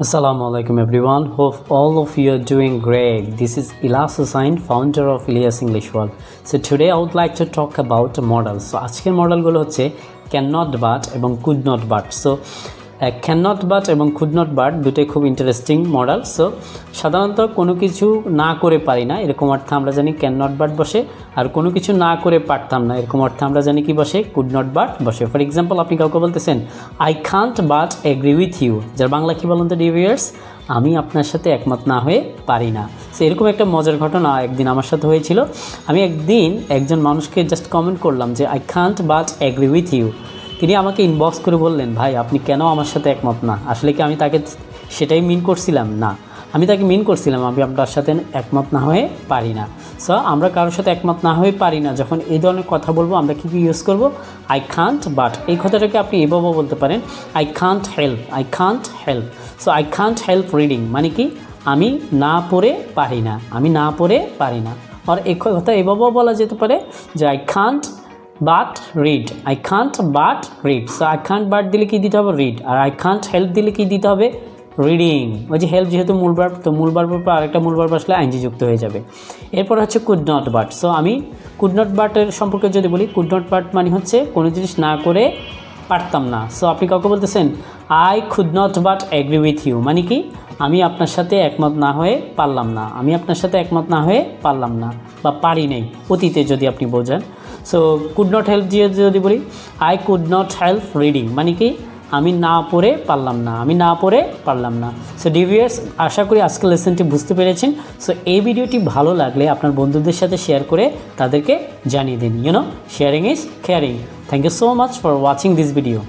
Assalamualaikum everyone. Hope all of you are doing great. This is Eliash, founder of Eliash English World. So today I would like to talk about models. So আজকের মডেলগুলো হচ্ছে cannot but এবং could not but. So cannot but এবং could not but দুটোই খুব interesting model. So সাধারণত কোনো কিছু না করে পারি না এরকম অর্থে আমরা জানি cannot but বসে, আর কোনো কিছু না করে পারতাম না এরকম অর্থে আমরা জানি কি বসে could not but বসে। ফর এক্সাম্পল আপনি কাউকে বলতেছেন I can't but agree with you, যার বাংলা কি বলুন তো ডিভিয়ার্স, আমি আপনার সাথে একমত না হয়ে পারি না। সো এরকম একটা মজার ঘটনা একদিন আমার সাথে হয়েছিল। আমি একদিন একজন মানুষকে জাস্ট কমেন্ট করলাম যে I can't but agree with you। তিনি আমাকে ইনবক্স করে বললেন, ভাই আপনি কেন আমার সাথে একমত না? আসলে কি আমি তাকে সেটাই মিন করছিলাম? না, আমি তাকে মিন করছিলাম আমি আপনার সাথে একমত না হয়ে পারি না। সো আমরা কারোর সাথে একমত না হয়ে পারি না যখন এই ধরনের কথা বলবো আমরা কী ইউজ করব? I can't but. এই কথাটাকে আপনি এভাবেও বলতে পারেন I can't help, I can't help. So I can't help reading মানে কি আমি না পড়ে পারি না, আমি না পড়ে পারি না। আর এই কথা এভাবেও বলা যেতে পারে যে I can't but read, I can't but read. So I can't but দিলে কি দিতে হবে? Read. R I can't help দিলে কি দিতে হবে? রিডিং। ওই যে হেল্প যেহেতু মূল ভার্ব, তো মূল ভার্বের পর আরেকটা মূল ভার্ব আসলে আইনজি যুক্ত হয়ে যাবে। এরপর হচ্ছে কুড নট বাট। সো আমি কুড নট বাটের সম্পর্কে যদি বলি, কুড নট বাট মানে হচ্ছে কোনো জিনিস না করে পারতাম না। সো আপনি কাউকে বলতেছেন I could not but agree with you মানে কি আমি আপনার সাথে একমত না হয়ে পারলাম না, আমি আপনার সাথে একমত না হয়ে পারলাম না বা পারি নেই, অতীতে যদি আপনি বোঝান। সো কুড নট হেল্প দিয়ে যদি বলি I could not help reading মানে কি আমি না পড়ে পারলাম না, আমি না পড়ে পারলাম না। সো ডিভিয়ার্স, আশা করি আজকের লেসনটি বুঝতে পেরেছেন। সো এই ভিডিওটি ভালো লাগলে আপনার বন্ধুদের সাথে শেয়ার করে তাদেরকে জানিয়ে দিন। Sharing is caring. Thank you so much for watching this video.